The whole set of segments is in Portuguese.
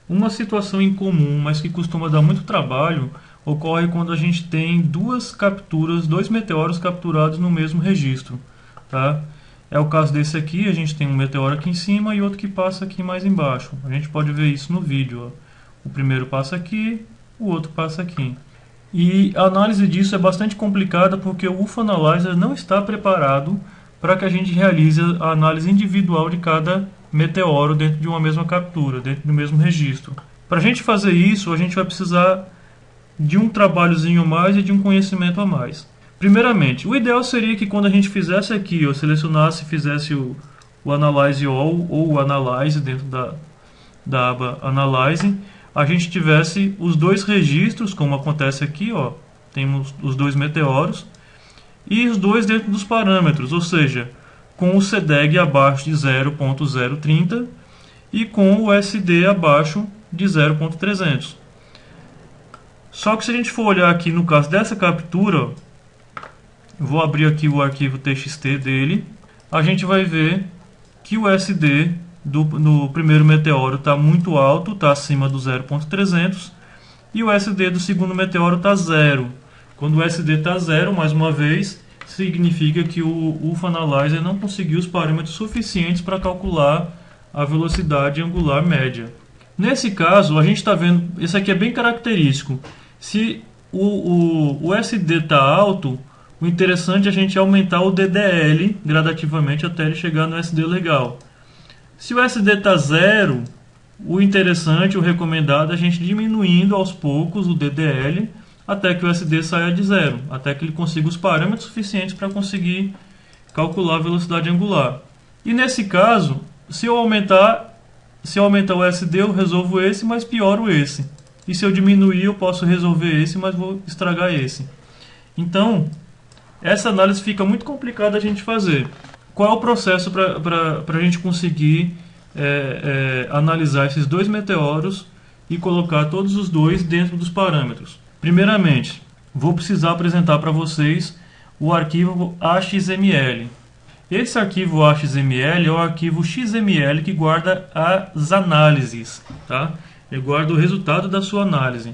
Uma situação incomum, mas que costuma dar muito trabalho, ocorre quando a gente tem duas capturas, dois meteoros capturados no mesmo registro, tá? É o caso desse aqui, a gente tem um meteoro aqui em cima e outro que passa aqui mais embaixo. A gente pode ver isso no vídeo, ó. O primeiro passa aqui, o outro passa aqui. E a análise disso é bastante complicada porque o UFO Analyzer não está preparado para que a gente realize a análise individual de cada meteoro dentro de uma mesma captura, dentro do mesmo registro. Para a gente fazer isso, a gente vai precisar de um trabalhozinho a mais e de um conhecimento a mais. Primeiramente, o ideal seria que quando a gente fizesse aqui, eu selecionasse e fizesse o Analyze All ou o Analyze dentro da aba Analyze, a gente tivesse os dois registros, como acontece aqui, ó, temos os dois meteoros, e os dois dentro dos parâmetros, ou seja, com o CDEG abaixo de 0.030 e com o SD abaixo de 0.300. Só que se a gente for olhar aqui no caso dessa captura, vou abrir aqui o arquivo TXT dele, a gente vai ver que o SD no primeiro meteoro está muito alto, está acima do 0.300, e o SD do segundo meteoro está zero. Quando o SD está zero, mais uma vez, significa que o UFO Analyzer não conseguiu os parâmetros suficientes para calcular a velocidade angular média. Nesse caso, a gente está vendo, isso aqui é bem característico. Se o SD está alto, o interessante é a gente aumentar o DDL gradativamente até ele chegar no SD legal. Se o SD está zero, o interessante, o recomendado é a gente diminuindo aos poucos o DDL até que o SD saia de zero, até que ele consiga os parâmetros suficientes para conseguir calcular a velocidade angular. E nesse caso, se eu aumentar o SD, eu resolvo esse, mas pioro esse. E se eu diminuir, eu posso resolver esse, mas vou estragar esse. Então, essa análise fica muito complicada a gente fazer. Qual é o processo para a gente conseguir analisar esses dois meteoros e colocar todos os dois dentro dos parâmetros? Primeiramente, vou precisar apresentar para vocês o arquivo AXML. Esse arquivo AXML é o arquivo XML que guarda as análises, tá? Ele guarda o resultado da sua análise.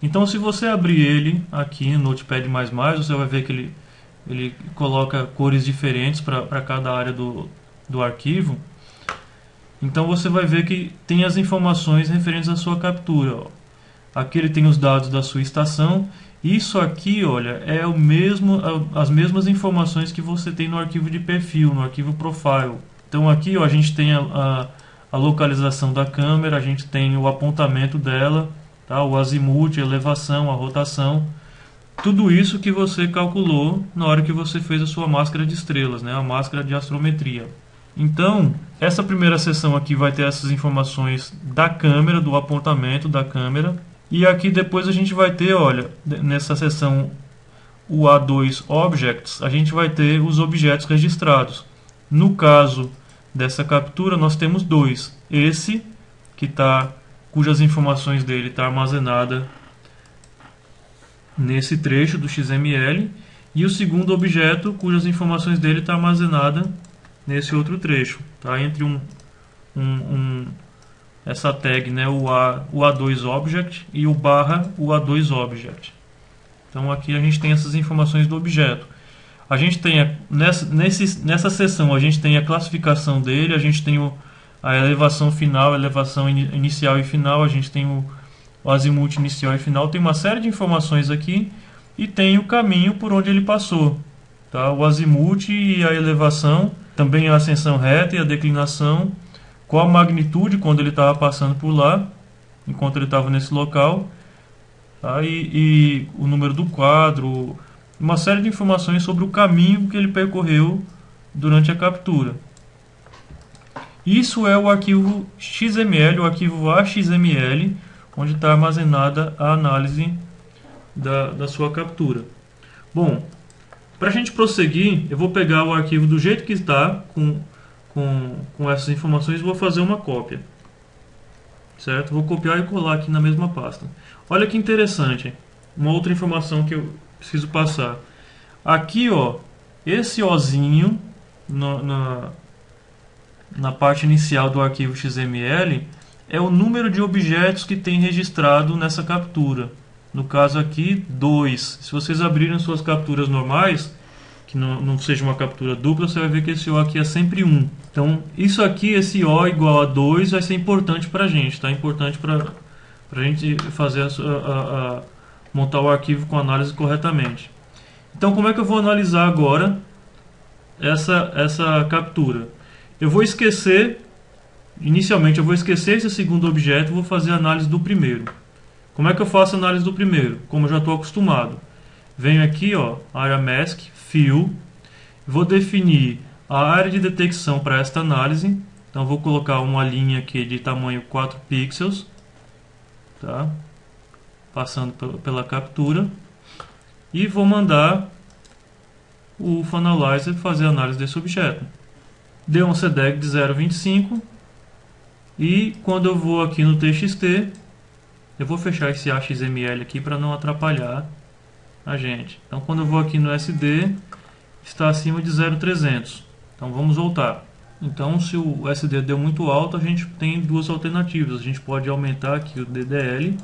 Então, se você abrir ele aqui no Notepad++, você vai ver que ele coloca cores diferentes para cada área do arquivo. Então você vai ver que tem as informações referentes à sua captura. Ó. Aqui ele tem os dados da sua estação. Isso aqui, olha, é as mesmas informações que você tem no arquivo de perfil, no arquivo profile. Então aqui, ó, a gente tem a localização da câmera, a gente tem o apontamento dela, tá? O azimuth, a elevação, a rotação. Tudo isso que você calculou na hora que você fez a sua máscara de estrelas, né? A máscara de astrometria. Então, essa primeira seção aqui vai ter essas informações da câmera, do apontamento da câmera. E aqui depois a gente vai ter, olha, nessa seção o A2 Objects, a gente vai ter os objetos registrados. No caso dessa captura, nós temos dois. Esse, cujas informações dele estão armazenadas nesse trecho do XML, e o segundo objeto, cujas informações dele estão armazenadas nesse outro trecho, tá? Entre essa tag, né, o A2 Object e o A2 Object. Então aqui a gente tem essas informações do objeto. A gente tem nessa seção a gente tem a classificação dele, a gente tem a elevação final, a elevação inicial e final, a gente tem o azimuth inicial e final, tem uma série de informações aqui e tem o caminho por onde ele passou, tá? O azimuth e a elevação, também a ascensão reta e a declinação, qual a magnitude quando ele estava passando por lá, enquanto ele estava nesse local, tá? E o número do quadro, uma série de informações sobre o caminho que ele percorreu durante a captura. Isso é o arquivo XML, o arquivo AXML, onde está armazenada a análise da sua captura. Bom, para a gente prosseguir, eu vou pegar o arquivo do jeito que está, com essas informações, e vou fazer uma cópia. Certo? Vou copiar e colar aqui na mesma pasta. Olha que interessante, uma outra informação que eu preciso passar. Aqui, ó, esse Ozinho na parte inicial do arquivo XML é o número de objetos que tem registrado nessa captura. No caso aqui, 2. Se vocês abrirem suas capturas normais, que não seja uma captura dupla, você vai ver que esse O aqui é sempre 1. Então, isso aqui, esse O igual a 2, vai ser importante para a gente. Tá? Importante para a gente fazer montar o arquivo com análise corretamente. Então, como é que eu vou analisar agora essa captura? Eu vou esquecer, inicialmente eu vou esquecer esse segundo objeto e vou fazer a análise do primeiro. Como é que eu faço a análise do primeiro? Como eu já estou acostumado. Venho aqui, ó, Area Mask, Fill, vou definir a área de detecção para esta análise. Então vou colocar uma linha aqui de tamanho 4 pixels, tá? Passando pela captura, e vou mandar o Funalyzer fazer a análise desse objeto. Deu um CDEG de 0,25 e quando eu vou aqui no TXT, eu vou fechar esse AXML aqui para não atrapalhar a gente. Então quando eu vou aqui no SD, está acima de 0,300. Então vamos voltar. Então se o SD deu muito alto, a gente tem duas alternativas. A gente pode aumentar aqui o DDL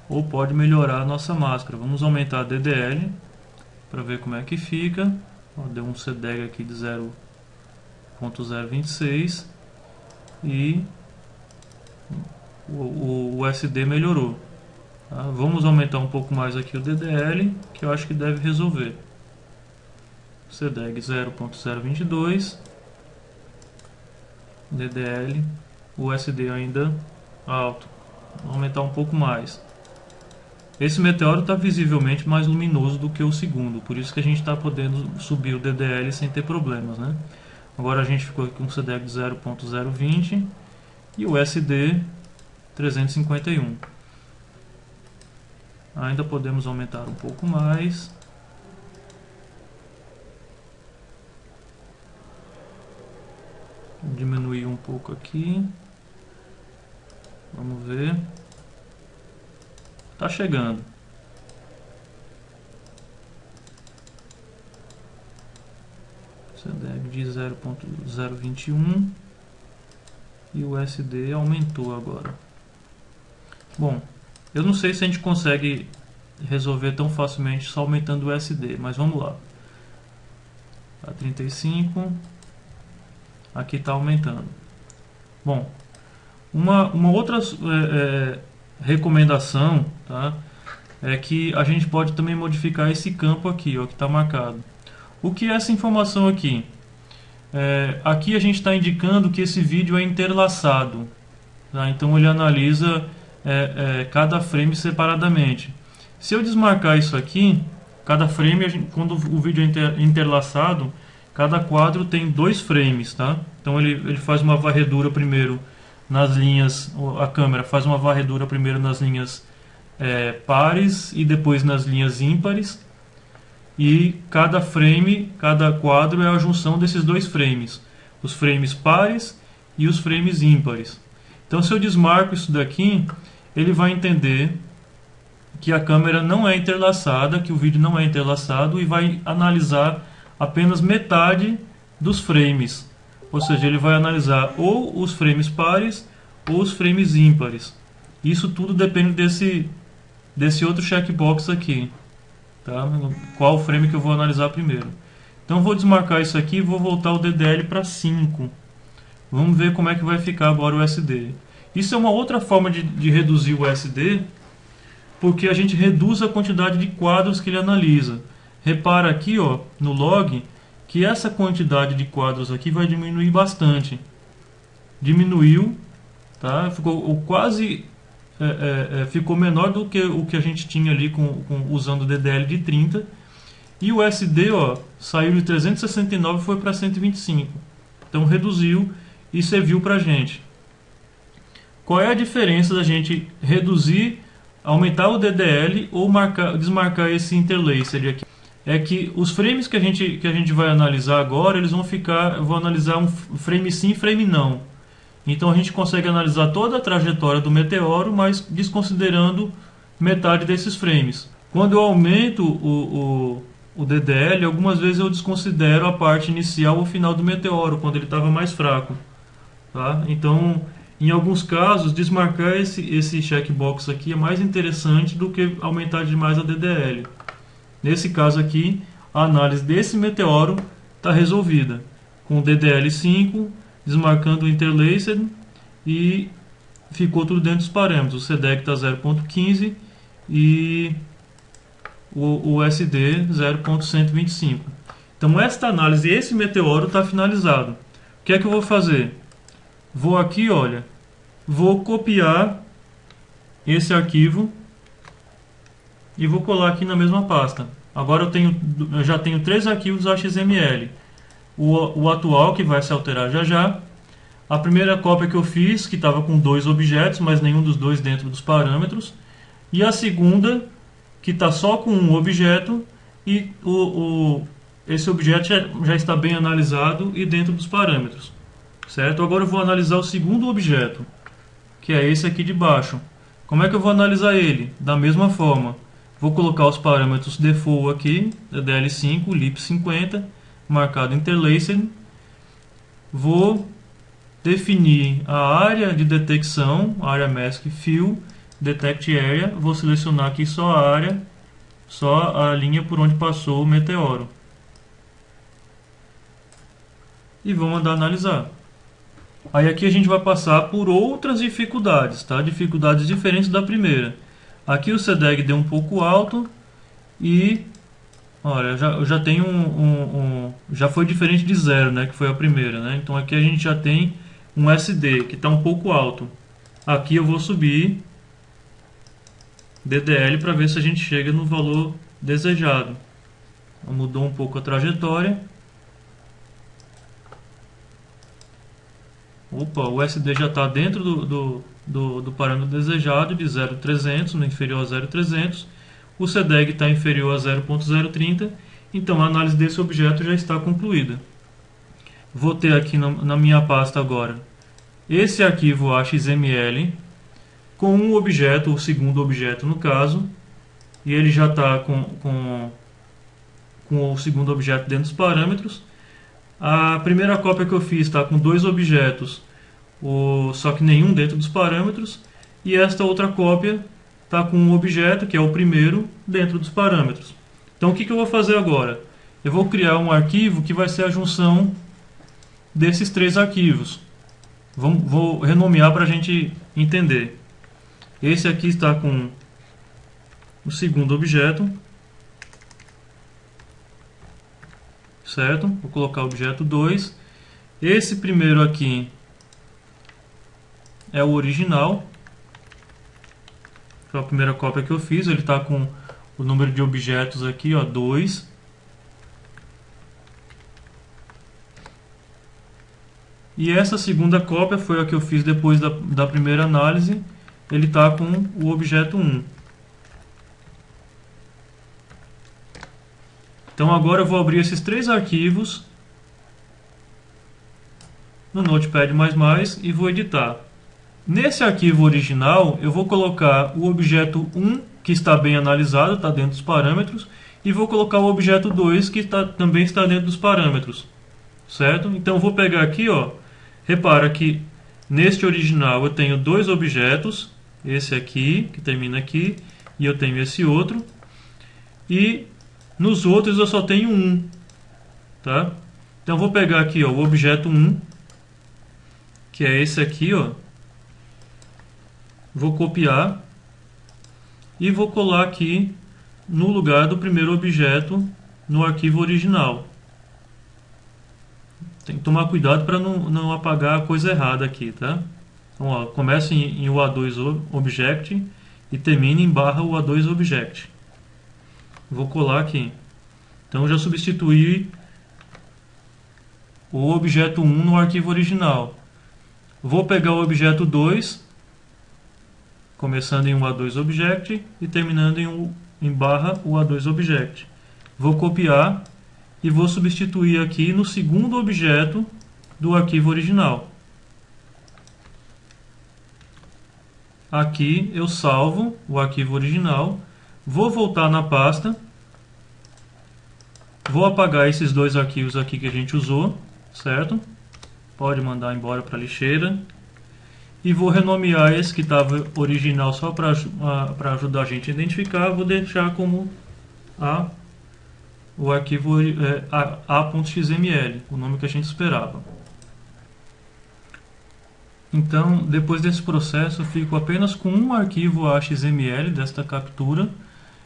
ou pode melhorar a nossa máscara. Vamos aumentar a DDL para ver como é que fica. Ó, deu um CDEG aqui de 0.026 e o SD melhorou. Tá? Vamos aumentar um pouco mais aqui o DDL, que eu acho que deve resolver. CDEG 0.022, DDL, o SD ainda alto. Vou aumentar um pouco mais. Esse meteoro está visivelmente mais luminoso do que o segundo, por isso que a gente está podendo subir o DDL sem ter problemas, né? Agora a gente ficou aqui com o CDEG 0.020 e o SD 351. Ainda podemos aumentar um pouco mais. Diminuir um pouco aqui. Vamos ver. Tá chegando. CDEG de 0.021 e o SD aumentou agora. Bom, eu não sei se a gente consegue resolver tão facilmente só aumentando o SD, mas vamos lá. Tá 35. Aqui está aumentando. Bom, uma outra recomendação, tá, é que a gente pode também modificar esse campo aqui, ó, que está marcado. O que é essa informação aqui? Aqui a gente está indicando que esse vídeo é interlaçado, tá? Então ele analisa cada frame separadamente. Se eu desmarcar isso aqui, cada frame, quando o vídeo é interlaçado, cada quadro tem 2 frames, tá? Então ele faz uma varredura primeiro nas linhas, a câmera faz uma varredura primeiro nas linhas pares e depois nas linhas ímpares. E cada frame, cada quadro é a junção desses 2 frames, os frames pares e os frames ímpares. Então se eu desmarco isso daqui, ele vai entender que a câmera não é interlaçada, que o vídeo não é interlaçado e vai analisar apenas metade dos frames. Ou seja, ele vai analisar ou os frames pares ou os frames ímpares. Isso tudo depende desse outro checkbox aqui. Tá? Qual frame que eu vou analisar primeiro. Então vou desmarcar isso aqui e vou voltar o DDL para 5. Vamos ver como é que vai ficar agora o SD. Isso é uma outra forma de reduzir o SD, porque a gente reduz a quantidade de quadros que ele analisa. Repara aqui, ó, no log, que essa quantidade de quadros aqui vai diminuir bastante. Diminuiu, tá? Ficou quase ficou menor do que o que a gente tinha ali usando o DDL de 30. E o SD, ó, saiu de 369 e foi para 125. Então reduziu e serviu para a gente. Qual é a diferença da gente reduzir, aumentar o DDL ou desmarcar esse interlacer aqui? É que os frames que a gente vai analisar agora, eles vão analisar um frame sim, frame não. Então a gente consegue analisar toda a trajetória do meteoro, mas desconsiderando metade desses frames. Quando eu aumento o DDL, algumas vezes eu desconsidero a parte inicial ou final do meteoro, quando ele estava mais fraco. Tá? Então Em alguns casos, desmarcar esse checkbox aqui é mais interessante do que aumentar demais a DDL. Nesse caso aqui, a análise desse meteoro está resolvida, com o DDL5, desmarcando o interlaced e ficou tudo dentro dos parâmetros. O CDEC está 0.15 e o SD 0.125. Então esta análise, esse meteoro está finalizado. O que é que eu vou fazer? Vou aqui, olha, vou copiar esse arquivo e vou colar aqui na mesma pasta. Agora eu já tenho 3 arquivos HTML. O atual, que vai se alterar já já. A primeira cópia que eu fiz, que estava com 2 objetos, mas nenhum dos dois dentro dos parâmetros. E a segunda, que está só com um objeto e esse objeto já está bem analisado e dentro dos parâmetros. Certo? Agora eu vou analisar o segundo objeto, que é esse aqui de baixo. Como é que eu vou analisar ele? Da mesma forma. Vou colocar os parâmetros default aqui, DL5, lip50, marcado interlaced. Vou definir a área de detecção, área mask fill, detect area. Vou selecionar aqui só a área, só a linha por onde passou o meteoro. E vou mandar analisar. Aí aqui a gente vai passar por outras dificuldades, tá? Dificuldades diferentes da primeira. Aqui o CDEG deu um pouco alto e, olha, eu já tenho já foi diferente de 0, né? Que foi a primeira, né? Então aqui a gente já tem um SD que está um pouco alto. Aqui eu vou subir DDL para ver se a gente chega no valor desejado. Mudou um pouco a trajetória. Opa, o SD já está dentro do parâmetro desejado de 0.300, no inferior a 0.300. O CDEG está inferior a 0.030. Então a análise desse objeto já está concluída. Vou ter aqui na minha pasta agora esse arquivo HXML com um objeto, o segundo objeto no caso, e ele já está com o segundo objeto dentro dos parâmetros. A primeira cópia que eu fiz está com 2 objetos, só que nenhum dentro dos parâmetros, e esta outra cópia está com um objeto, que é o primeiro, dentro dos parâmetros. Então o que eu vou fazer agora? Eu vou criar um arquivo que vai ser a junção desses 3 arquivos. Vou renomear para a gente entender. Esse aqui está com o segundo objeto, certo? Vou colocar o objeto 2. Esse primeiro aqui é o original, foi a primeira cópia que eu fiz. Ele está com o número de objetos aqui, ó, 2. E essa segunda cópia foi a que eu fiz depois da primeira análise. Ele está com o objeto 1. Então agora eu vou abrir esses 3 arquivos no Notepad++ e vou editar. Nesse arquivo original eu vou colocar o objeto 1, que está bem analisado, está dentro dos parâmetros, e vou colocar o objeto 2, que também está dentro dos parâmetros. Certo? Então eu vou pegar aqui, ó, repara que neste original eu tenho 2 objetos, esse aqui, que termina aqui, e eu tenho esse outro, e nos outros eu só tenho um, tá? Então eu vou pegar aqui, ó, o objeto 1, que é esse aqui, ó. Vou copiar e vou colar aqui no lugar do primeiro objeto no arquivo original. Tem que tomar cuidado para não apagar a coisa errada aqui, tá? Então, ó, começa em UA2 Object e termina em /UA2 Object. Vou colar aqui. Então eu já substituí o objeto 1 no arquivo original. Vou pegar o objeto 2, começando em UA2 Object e terminando em /UA2 Object. Vou copiar e vou substituir aqui no segundo objeto do arquivo original. Aqui eu salvo o arquivo original, vou voltar na pasta, vou apagar esses 2 arquivos aqui que a gente usou, certo? Pode mandar embora para a lixeira. e vou renomear esse que estava original só para ajudar a gente a identificar. Vou deixar como o arquivo a.xml, o nome que a gente esperava. Então, depois desse processo, eu fico apenas com um arquivo a.xml desta captura,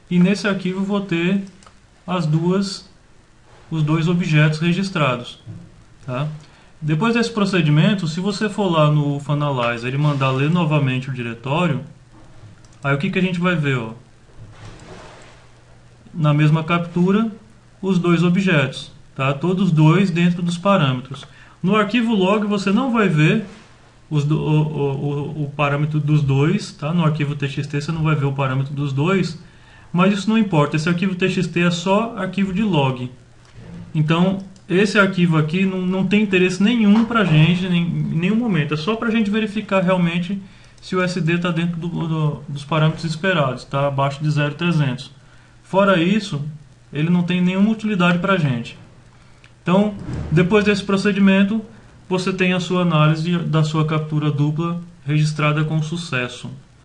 e nesse arquivo vou ter os dois objetos registrados. Tá? Depois desse procedimento, se você for lá no Finalizer e mandar ler novamente o diretório, aí o que a gente vai ver? Ó? Na mesma captura, os dois objetos, tá? Todos dois dentro dos parâmetros. No arquivo log você não vai ver o parâmetro dos dois, tá? No arquivo txt você não vai ver o parâmetro dos dois, mas isso não importa, esse arquivo txt é só arquivo de log. Então, esse arquivo aqui não tem interesse nenhum para a gente, em nenhum momento. É só para a gente verificar realmente se o SD está dentro dos parâmetros esperados, está abaixo de 0,300. Fora isso, ele não tem nenhuma utilidade para a gente. Então, depois desse procedimento, você tem a sua análise da sua captura dupla registrada com sucesso.